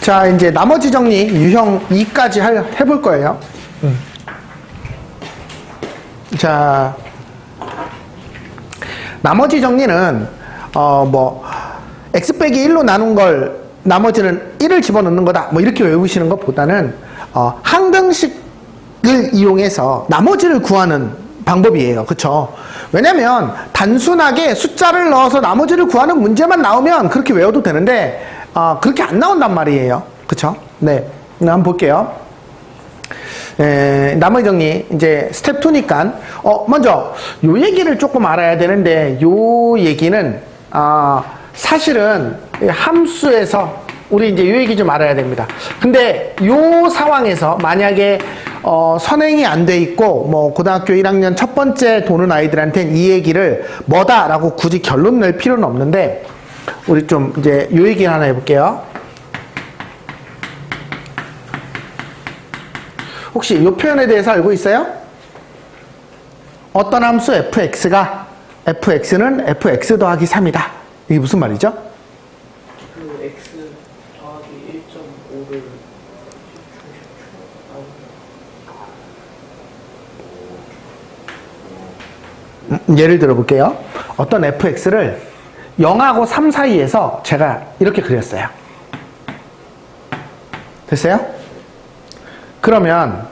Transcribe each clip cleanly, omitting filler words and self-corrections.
자, 이제 나머지 정리 유형 2까지 해볼 거예요. 자, 나머지 정리는 x 빼기 1로 나눈 걸 나머지는 1을 집어넣는 거다 뭐 이렇게 외우시는 것보다는 항등식을 이용해서 나머지를 구하는 방법이에요. 그쵸? 왜냐면 단순하게 숫자를 넣어서 나머지를 구하는 문제만 나오면 그렇게 외워도 되는데 그렇게 안 나온단 말이에요. 그쵸? 네, 한번 볼게요. 나머지 정리 이제 스텝 2니까 먼저 요 얘기를 조금 알아야 되는데 요 얘기는 사실은 함수에서 우리 이제 요 얘기 좀 알아야 됩니다. 근데 요 상황에서 만약에 선행이 안 돼 있고 뭐 고등학교 1학년 첫 번째 도는 아이들한테는 이 얘기를 뭐다라고 굳이 결론 낼 필요는 없는데 우리 좀 이제 요 얘기 하나 해볼게요. 혹시 이 표현에 대해서 알고 있어요? 어떤 함수 fx는 fx 더하기 3이다. 이게 무슨 말이죠? 그 x 더하기 1.5를 예를 들어 볼게요. 어떤 fx를 0하고 3 사이에서 제가 이렇게 그렸어요. 됐어요? 그러면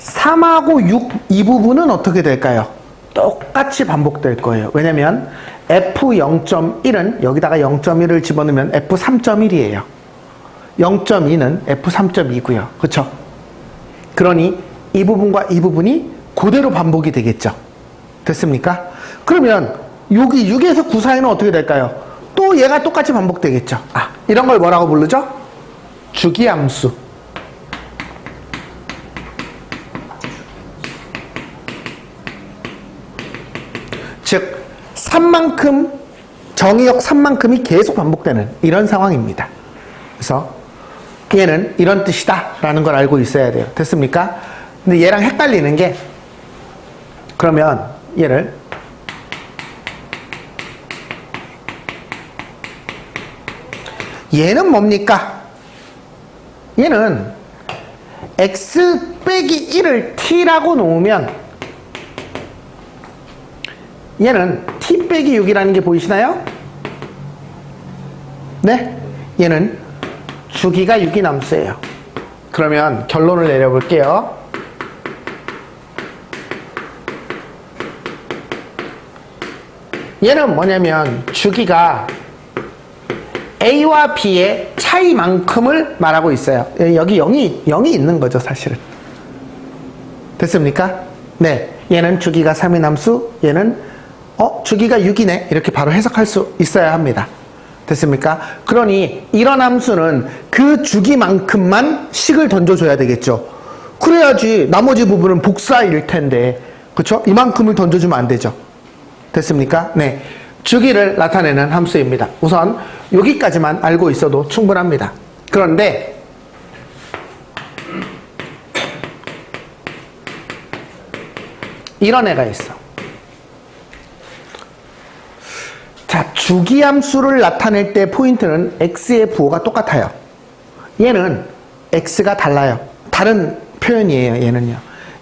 3하고 6 이 부분은 어떻게 될까요? 똑같이 반복될 거예요. 왜냐면 f0.1은 여기다가 0.1을 집어넣으면 f3.1이에요. 0.2는 f3.2고요. 그쵸? 그러니 이 부분과 이 부분이 그대로 반복이 되겠죠. 됐습니까? 그러면 여기 6에서 9 사이는 어떻게 될까요? 또 얘가 똑같이 반복되겠죠. 이런 걸 뭐라고 부르죠? 주기함수. 즉 3만큼 정의역 3만큼이 계속 반복되는 이런 상황입니다. 그래서 얘는 이런 뜻이다 라는 걸 알고 있어야 돼요. 됐습니까? 근데 얘랑 헷갈리는 게 그러면 얘를 얘는 뭡니까? 얘는 x 빼기 1을 t라고 놓으면 얘는 t 빼기 6이라는 게 보이시나요? 네? 얘는 주기가 6인 함수예요. 그러면 결론을 내려볼게요. 얘는 뭐냐면 주기가 A와 B의 차이만큼을 말하고 있어요. 여기 0이 있는 거죠, 사실은. 됐습니까? 네. 얘는 주기가 3인 함수, 얘는 주기가 6이네. 이렇게 바로 해석할 수 있어야 합니다. 됐습니까? 그러니 이런 함수는 그 주기만큼만 식을 던져줘야 되겠죠. 그래야지 나머지 부분은 복사일 텐데, 그쵸? 이만큼을 던져주면 안 되죠. 됐습니까? 네. 주기를 나타내는 함수입니다. 우선 여기까지만 알고 있어도 충분합니다. 그런데 이런 애가 있어. 자, 주기함수를 나타낼 때 포인트는 x의 부호가 똑같아요. 얘는 x가 달라요. 다른 표현이에요. 얘는요.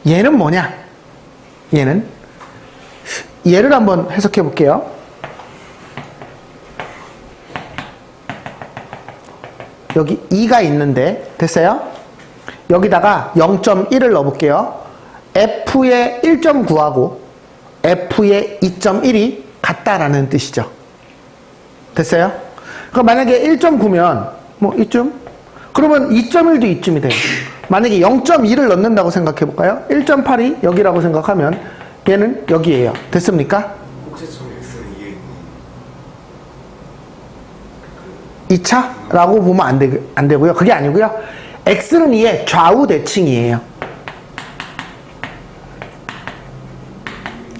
얘는 뭐냐? 얘는 얘를 한번 해석해 볼게요. 여기 2가 있는데 됐어요? 여기다가 0.1을 넣어볼게요. f의 1.9하고 f의 2.1이 같다라는 뜻이죠. 됐어요? 그럼 만약에 1.9면 뭐 이쯤? 그러면 2.1도 이쯤이 돼요. 만약에 0.2를 넣는다고 생각해 볼까요? 1.8이 여기라고 생각하면 얘는 여기에요. 됐습니까? 꼭지점 x는 2에 있는 2차라고 보면 안 되고요. 그게 아니고요. x는 2의 좌우 대칭이에요.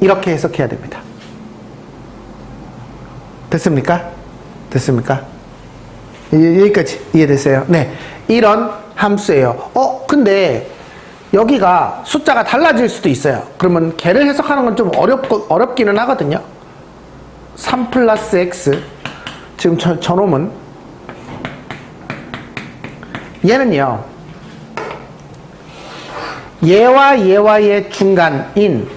이렇게 해석해야 됩니다. 됐습니까? 됐습니까? 여기까지 이해됐어요? 네. 이런 함수예요. 근데 여기가 숫자가 달라질 수도 있어요. 그러면 걔를 해석하는 건 좀 어렵기는 하거든요. 3 플러스 x. 지금 저놈은 얘는요, 얘와 얘와의 중간인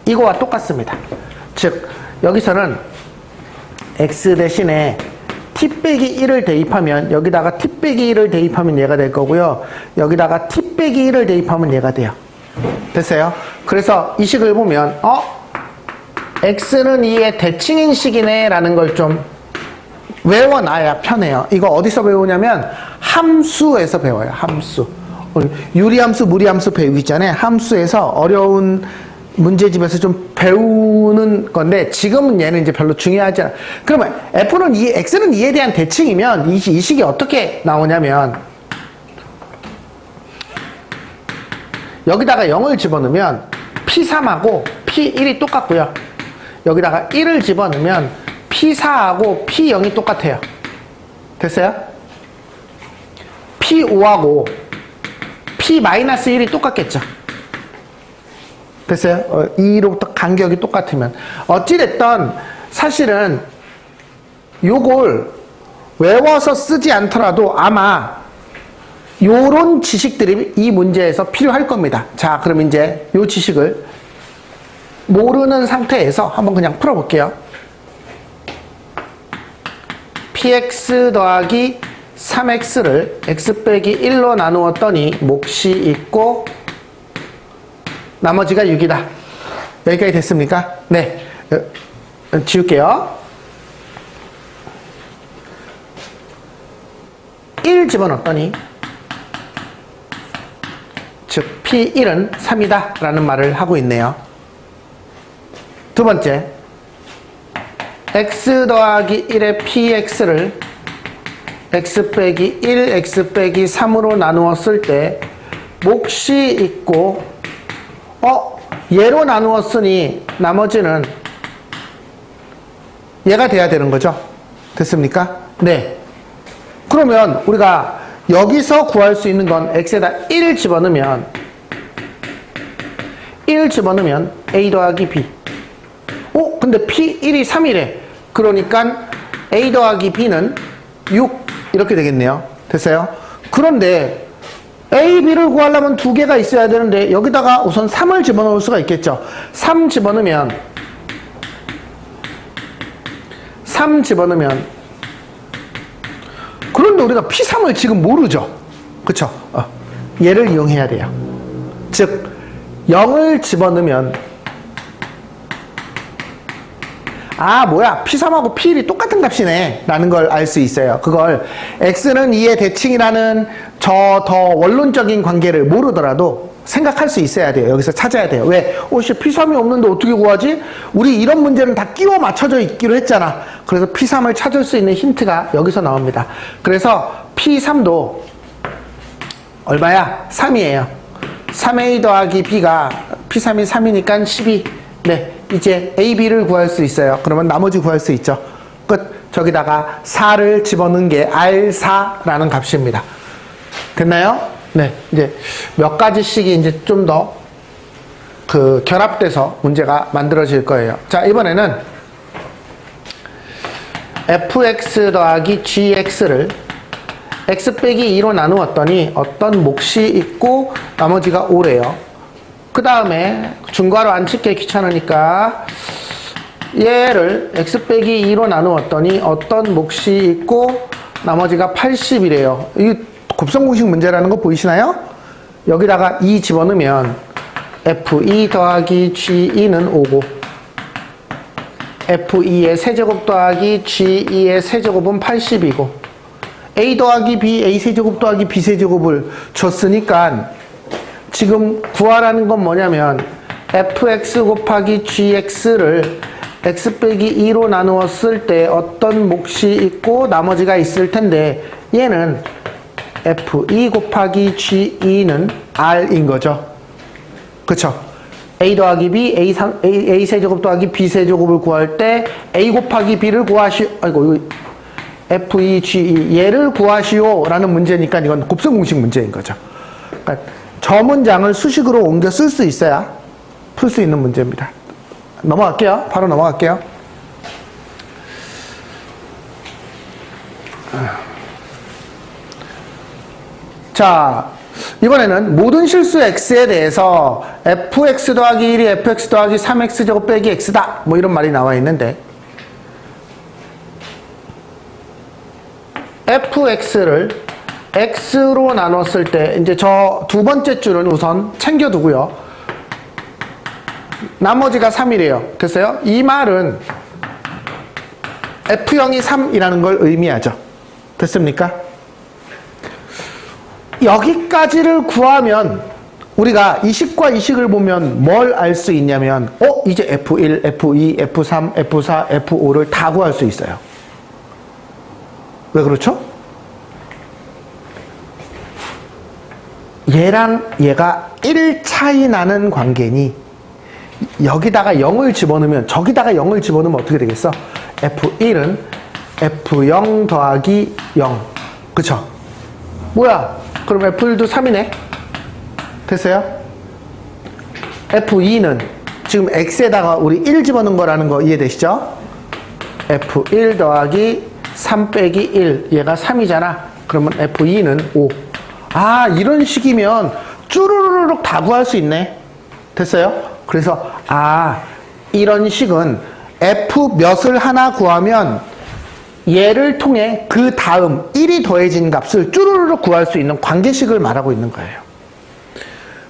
이거와 똑같습니다. 즉 여기서는 x 대신에 t 빼기 1을 대입하면 여기다가 t 빼기 1을 대입하면 얘가 될 거고요. 여기다가 t 빼기 1을 대입하면 얘가 돼요. 됐어요? 그래서 이 식을 보면 x는 2의 대칭인 식이네 라는 걸 좀 외워놔야 편해요. 이거 어디서 배우냐면 함수에서 배워요. 함수. 유리함수, 무리함수 배우기 전에 함수에서 어려운 문제집에서 좀 배우는 건데 지금은 얘는 이제 별로 중요하지 않아. 그러면 F는 X는 2에 대한 대칭이면 이 식이 어떻게 나오냐면 여기다가 0을 집어넣으면 P3하고 P1이 똑같고요. 여기다가 1을 집어넣으면 P4하고 P0이 똑같아요. 됐어요? P5하고 P-1이 똑같겠죠. 됐어요? 2로부터 간격이 똑같으면. 어찌됐든 사실은 요걸 외워서 쓰지 않더라도 아마 요런 지식들이 이 문제에서 필요할 겁니다. 자, 그럼 이제 요 지식을 모르는 상태에서 한번 그냥 풀어볼게요. px 더하기 3x를 x 빼기 1로 나누었더니 몫이 있고 나머지가 6이다. 여기까지 됐습니까? 네. 지울게요. 1 집어넣었더니 즉 P1은 3이다 라는 말을 하고 있네요. 두 번째, x 더하기 1의 px를 x 빼기 1, x 빼기 3으로 나누었을 때 몫이 있고 얘로 나누었으니 나머지는 얘가 돼야 되는 거죠. 됐습니까? 네. 그러면 우리가 여기서 구할 수 있는 건 x에다 1 집어넣으면 a 더하기 b. 근데 p1이 3이래. 그러니까 a 더하기 b는 6 이렇게 되겠네요. 됐어요? 그런데 A, B를 구하려면 두 개가 있어야 되는데 여기다가 우선 3을 집어넣을 수가 있겠죠. 3 집어넣으면 그런데 우리가 P3을 지금 모르죠. 그쵸? 얘를 이용해야 돼요. 즉 0을 집어넣으면 P3하고 P1이 똑같은 값이네 라는 걸 알 수 있어요. 그걸 X는 2의 대칭이라는 저 더 원론적인 관계를 모르더라도 생각할 수 있어야 돼요. 여기서 찾아야 돼요. 왜? P3이 없는데 어떻게 구하지? 우리 이런 문제는 다 끼워 맞춰져 있기로 했잖아. 그래서 P3을 찾을 수 있는 힌트가 여기서 나옵니다. 그래서 P3도 얼마야? 3이에요. 3A 더하기 B가 P3이 3이니까 12. 네, 이제 A, B를 구할 수 있어요. 그러면 나머지 구할 수 있죠. 끝. 저기다가 4를 집어넣은 게 R4라는 값입니다. 됐나요? 네, 이제 몇 가지씩이 이제 좀 더 결합돼서 문제가 만들어질 거예요. 자, 이번에는 fx 더하기 gx를 x 빼기 2로 나누었더니 어떤 몫이 있고 나머지가 5래요. 그 다음에 중괄호 안 칠게 귀찮으니까 얘를 x 빼기 2로 나누었더니 어떤 몫이 있고 나머지가 80이래요. 이 곱성공식 문제라는 거 보이시나요? 여기다가 2 집어넣으면 f2 더하기 g2는 5고 f2의 세제곱 더하기 g2의 세제곱은 80이고 a 더하기 b, a 세제곱 더하기 b 세제곱을 줬으니까 지금 구하라는 건 뭐냐면 fx 곱하기 gx를 x 빼기 2로 나누었을 때 어떤 몫이 있고 나머지가 있을 텐데 얘는 f2 곱하기 g2는 r인 거죠. 그쵸? a 더하기 b, a 세제곱 더하기 b 세제곱을 구할 때 a 곱하기 b를 f2, g2 얘를 구하시오 라는 문제니까 이건 곱성공식 문제인 거죠. 그러니까 저 문장을 수식으로 옮겨 쓸 수 있어야 풀 수 있는 문제입니다. 넘어갈게요. 바로 넘어갈게요. 자, 이번에는 모든 실수 x에 대해서 fx 더하기 1이 fx 더하기 3x제곱 빼기 x다. 뭐 이런 말이 나와 있는데 fx를 x로 나눴을 때 이제 저 두 번째 줄은 우선 챙겨두고요. 나머지가 3이래요. 됐어요? 이 말은 f0이 3이라는 걸 의미하죠. 됐습니까? 여기까지를 구하면 우리가 이 식과 이 식을 보면 뭘 알 수 있냐면 이제 F1, F2, F3, F4, F5를 다 구할 수 있어요. 왜 그렇죠? 얘랑 얘가 1 차이 나는 관계니 여기다가 0을 집어넣으면 저기다가 0을 집어넣으면 어떻게 되겠어? F1은 F0 더하기 0 그쵸? 뭐야? 그럼 F1도 3이네? 됐어요? F2는 지금 X에다가 우리 1 집어넣은 거라는 거 이해되시죠? F1 더하기 3 빼기 1 얘가 3이잖아. 그러면 F2는 5. 아, 이런 식이면 쭈루루룩 다 구할 수 있네. 됐어요? 그래서 이런 식은 F 몇을 하나 구하면 얘를 통해 그 다음 1이 더해진 값을 쭈루루룩 구할 수 있는 관계식을 말하고 있는 거예요.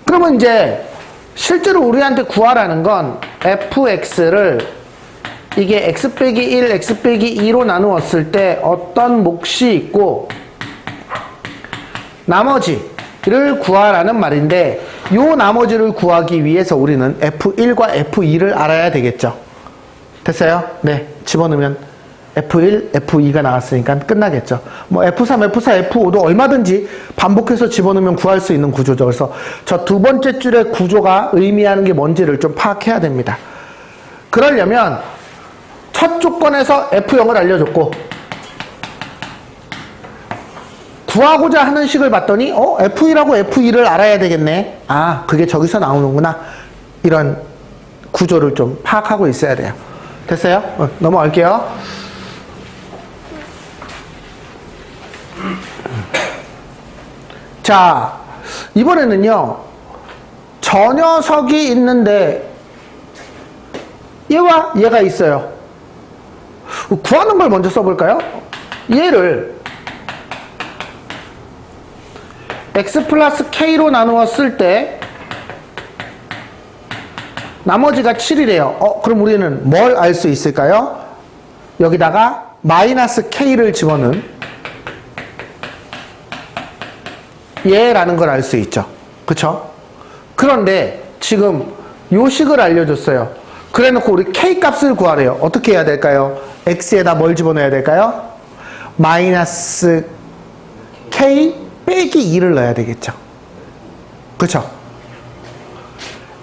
그러면 이제 실제로 우리한테 구하라는 건 fx를 이게 x 빼기 1, x 빼기 2로 나누었을 때 어떤 몫이 있고 나머지를 구하라는 말인데 요 나머지를 구하기 위해서 우리는 f1과 f2를 알아야 되겠죠. 됐어요? 네, 집어넣으면 F1, F2가 나왔으니까 끝나겠죠. 뭐 F3, F4, F5도 얼마든지 반복해서 집어넣으면 구할 수 있는 구조죠. 그래서 저 두 번째 줄의 구조가 의미하는 게 뭔지를 좀 파악해야 됩니다. 그러려면 첫 조건에서 F0을 알려줬고 구하고자 하는 식을 봤더니 F1하고 F2를 알아야 되겠네. 그게 저기서 나오는구나. 이런 구조를 좀 파악하고 있어야 돼요. 됐어요? 넘어갈게요. 자, 이번에는요, 저 녀석이 있는데, 얘와 얘가 있어요. 구하는 걸 먼저 써볼까요? 얘를 x 플러스 k로 나누었을 때, 나머지가 7이래요. 그럼 우리는 뭘 알 수 있을까요? 여기다가 마이너스 k를 집어넣은 얘라는 걸 알 수 있죠. 그쵸? 그런데 지금 요 식을 알려줬어요. 그래 놓고 우리 k 값을 구하래요. 어떻게 해야 될까요? x에다 뭘 집어넣어야 될까요? 마이너스 k 빼기 2를 넣어야 되겠죠. 그쵸?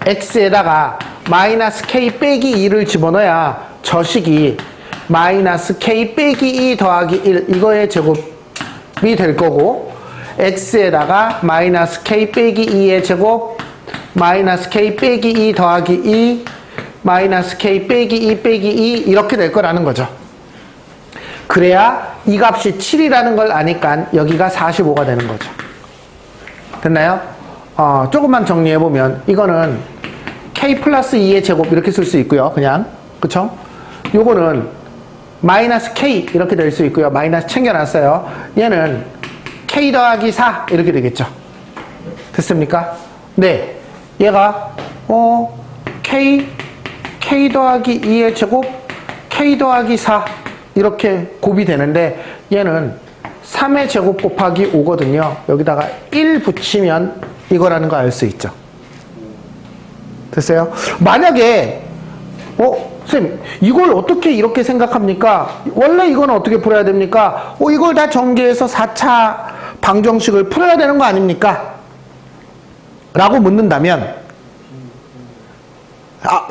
x에다가 마이너스 k 빼기 2를 집어넣어야 저 식이 마이너스 k 빼기 2 더하기 1 이거의 제곱이 될 거고 x에다가 마이너스 k 빼기 2의 제곱 마이너스 k 빼기 2 더하기 2 마이너스 k 빼기 2 빼기 2 이렇게 될 거라는 거죠. 그래야 이 값이 7이라는 걸 아니까 여기가 45가 되는 거죠. 됐나요? 조금만 정리해보면 이거는 k 플러스 2의 제곱 이렇게 쓸 수 있고요. 그냥 그쵸? 요거는 마이너스 k 이렇게 될 수 있고요. 마이너스 챙겨놨어요. 얘는 k 더하기 4 이렇게 되겠죠. 됐습니까? 네. 얘가 k 더하기 2의 제곱 k 더하기 4 이렇게 곱이 되는데 얘는 3의 제곱 곱하기 5거든요. 여기다가 1 붙이면 이거라는 거 알 수 있죠. 됐어요? 만약에 선생님 이걸 어떻게 이렇게 생각합니까? 원래 이거는 어떻게 풀어야 됩니까? 이걸 다 전개해서 4차 방정식을 풀어야 되는 거 아닙니까? 라고 묻는다면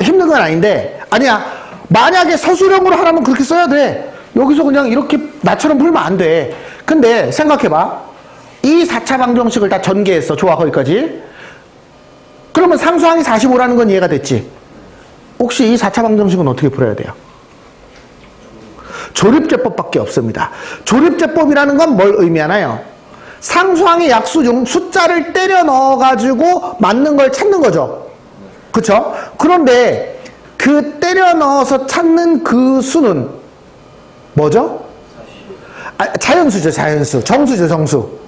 힘든 건 아닌데 아니야. 만약에 서술형으로 하라면 그렇게 써야 돼. 여기서 그냥 이렇게 나처럼 풀면 안 돼. 근데 생각해봐. 이 4차 방정식을 다 전개했어. 좋아, 거기까지. 그러면 상수항이 45라는 건 이해가 됐지? 혹시 이 4차 방정식은 어떻게 풀어야 돼요? 조립제법밖에 없습니다. 조립제법이라는 건 뭘 의미하나요? 상수항의 약수 중 숫자를 때려 넣어가지고 맞는 걸 찾는 거죠. 그쵸? 그런데 그 때려 넣어서 찾는 그 수는 뭐죠? 자연수죠, 자연수. 정수죠, 정수.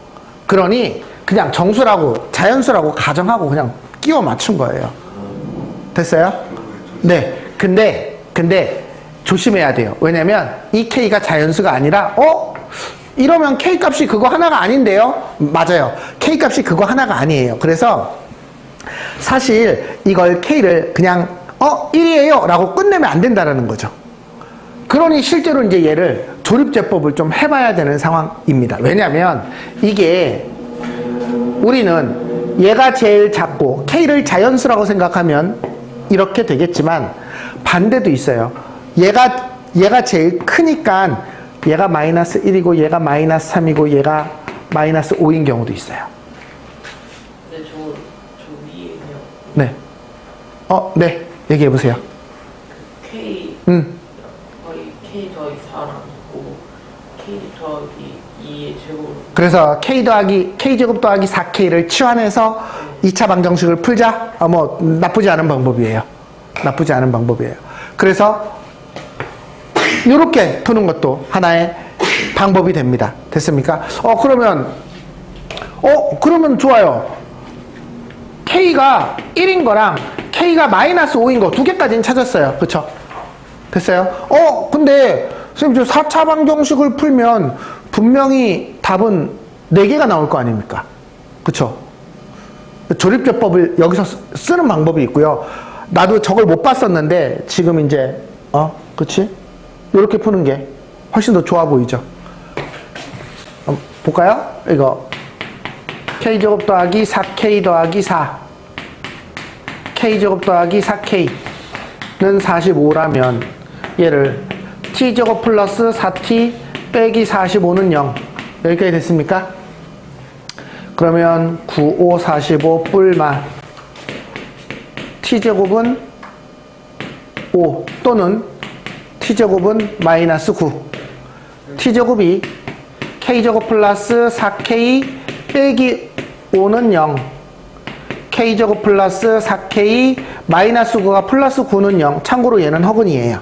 그러니 그냥 정수라고, 자연수라고 가정하고 그냥 끼워 맞춘 거예요. 됐어요? 네. 근데 조심해야 돼요. 왜냐면 이 K가 자연수가 아니라 이러면 K 값이 그거 하나가 아닌데요? 맞아요. K 값이 그거 하나가 아니에요. 그래서 사실 이걸 K를 그냥 1이에요 라고 끝내면 안 된다라는 거죠. 그러니 실제로 이제 얘를 조립제법을 좀 해봐야 되는 상황입니다. 왜냐면 이게 우리는 얘가 제일 작고 K를 자연수라고 생각하면 이렇게 되겠지만 반대도 있어요. 얘가 제일 크니까 얘가 마이너스 1이고 얘가 마이너스 3이고 얘가 마이너스 5인 경우도 있어요. 근데 저 위에 그냥 네. 네. 얘기해 보세요. K 거의 K 더하기 4랑 있고 K 더하기 2의 제곱. 그래서 K제곱 더하기 4K를 치환해서 2차 방정식을 풀자? 뭐 나쁘지 않은 방법이에요. 나쁘지 않은 방법이에요. 그래서 이렇게 푸는 것도 하나의 방법이 됩니다. 됐습니까? 그러면 좋아요. K가 1인 거랑 K가 마이너스 5인 거 두 개까지는 찾았어요. 그쵸? 됐어요? 근데 선생님 저 4차 방정식을 풀면 분명히 답은 4개가 나올 거 아닙니까? 그쵸? 조립제법을 여기서 쓰는 방법이 있고요. 나도 저걸 못 봤었는데 지금 이제 그치? 이렇게 푸는 게 훨씬 더 좋아 보이죠? 볼까요? 이거 K제곱 더하기 4K 더하기 4 K제곱 더하기 4K는 45라면 얘를 T제곱 플러스 4T 빼기 45는 0 여기까지 됐습니까? 그러면 9, 5, 45 뿔마 T제곱은 5 또는 T제곱은 마이너스 9 T제곱이 K제곱 플러스 4K 빼기 5는 0 K제곱 플러스 4K 마이너스 9가 플러스 9는 0 참고로 얘는 허근이에요.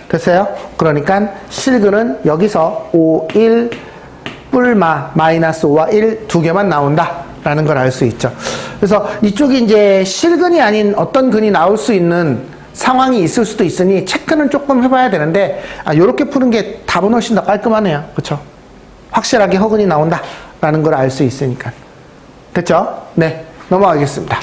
됐어요? 그러니까 실근은 여기서 5, 1 뿔마 마이너스 5와 1 두 개만 나온다 라는 걸 알 수 있죠. 그래서 이쪽이 이제 실근이 아닌 어떤 근이 나올 수 있는 상황이 있을 수도 있으니 체크는 조금 해봐야 되는데 요렇게 푸는 게 답은 훨씬 더 깔끔하네요. 그쵸? 확실하게 허근이 나온다 라는 걸 알 수 있으니까. 됐죠? 네, 넘어가겠습니다.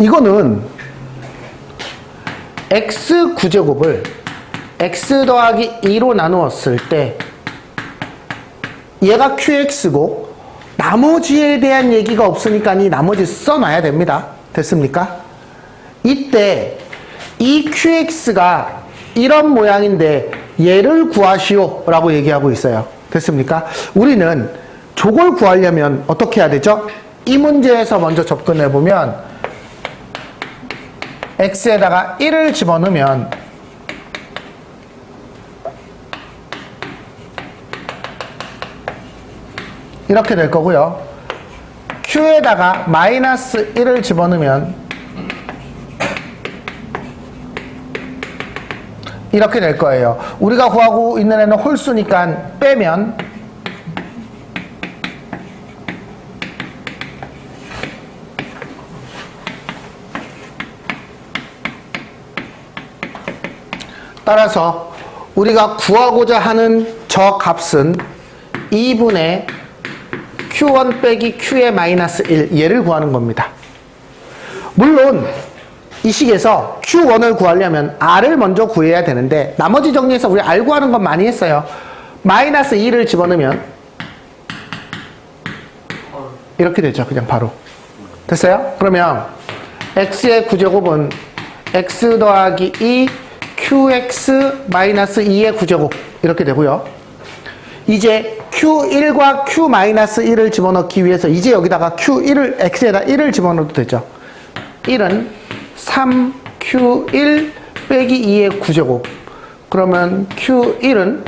이거는 x 9제곱을 x 더하기 2로 나누었을 때 얘가 qx고 나머지에 대한 얘기가 없으니까 이 나머지 써놔야 됩니다. 됐습니까? 이때 이 qx가 이런 모양인데 얘를 구하시오 라고 얘기하고 있어요. 됐습니까? 우리는 저걸 구하려면 어떻게 해야 되죠? 이 문제에서 먼저 접근해보면 x에다가 1을 집어넣으면 이렇게 될 거고요. q에다가 마이너스 1을 집어넣으면 이렇게 될 거예요. 우리가 구하고 있는 애는 홀수니까 빼면 따라서 우리가 구하고자 하는 저 값은 2분의 q1 빼기 q의 마이너스 1 얘를 구하는 겁니다. 물론 이 식에서 q1을 구하려면 r을 먼저 구해야 되는데 나머지 정리해서 우리 r 구하는 건 많이 했어요. 마이너스 2를 집어넣으면 이렇게 되죠. 그냥 바로. 됐어요? 그러면 x의 9제곱은 x 더하기 2 qx 마이너스 2의 9제곱 이렇게 되고요. 이제 Q1과 Q-1을 집어넣기 위해서 이제 여기다가 Q1을 X에다 1을 집어넣어도 되죠. 1은 3Q1 빼기 2의 9제곱. 그러면 Q1은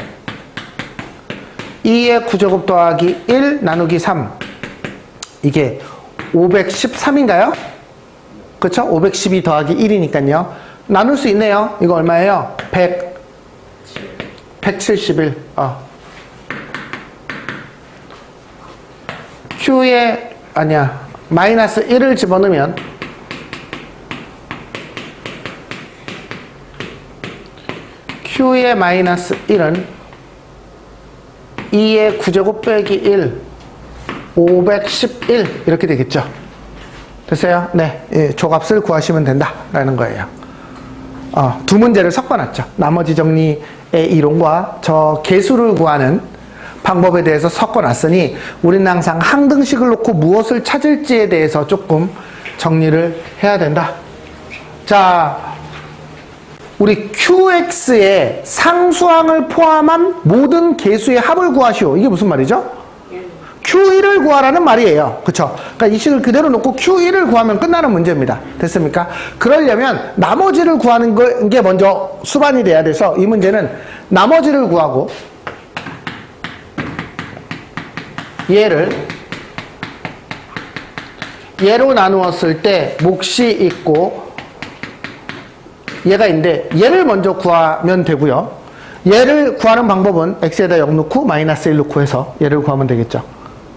2의 9제곱 더하기 1 나누기 3. 이게 513인가요? 그쵸? 512 더하기 1이니까요. 나눌 수 있네요. 이거 얼마예요? 171. Q에, 아니야. 마이너스 1을 집어넣으면 Q의 마이너스 1은 2의 9제곱 빼기 1, 511 이렇게 되겠죠. 됐어요? 네, 예, 조값을 구하시면 된다라는 거예요. 두 문제를 섞어놨죠. 나머지 정리의 이론과 저 개수를 구하는 방법에 대해서 섞어놨으니 우리는 항상 항등식을 놓고 무엇을 찾을지에 대해서 조금 정리를 해야 된다. 자, 우리 QX의 상수항을 포함한 모든 개수의 합을 구하시오. 이게 무슨 말이죠? Q1을 구하라는 말이에요. 그쵸? 그러니까 이 식을 그대로 놓고 Q1을 구하면 끝나는 문제입니다. 됐습니까? 그러려면 나머지를 구하는 게 먼저 수반이 돼야 돼서 이 문제는 나머지를 구하고 얘로 나누었을 때 몫이 있고 얘가 있는데 얘를 먼저 구하면 되고요. 얘를 구하는 방법은 x에다 0 넣고 마이너스 1 넣고 해서 얘를 구하면 되겠죠.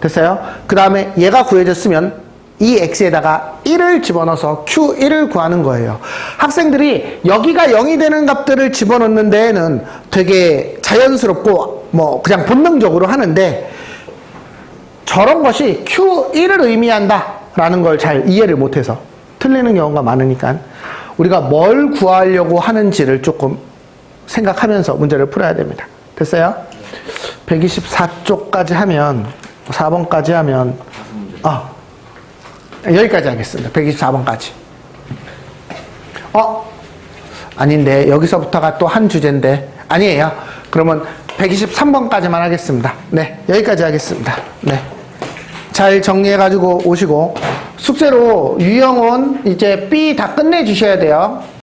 됐어요? 그 다음에 얘가 구해졌으면 이 x에다가 1을 집어넣어서 q1을 구하는 거예요. 학생들이 여기가 0이 되는 값들을 집어넣는 데에는 되게 자연스럽고 뭐 그냥 본능적으로 하는데 저런 것이 q1을 의미한다 라는 걸 잘 이해를 못해서 틀리는 경우가 많으니까 우리가 뭘 구하려고 하는지를 조금 생각하면서 문제를 풀어야 됩니다. 됐어요? 124쪽까지 하면 4번까지 하면 여기까지 하겠습니다. 124번까지. 아닌데 여기서부터가 또 한 주제인데 아니에요. 그러면 123번까지만 하겠습니다. 네, 여기까지 하겠습니다. 네, 잘 정리해가지고 오시고 숙제로 유형은 이제 B 다 끝내주셔야 돼요.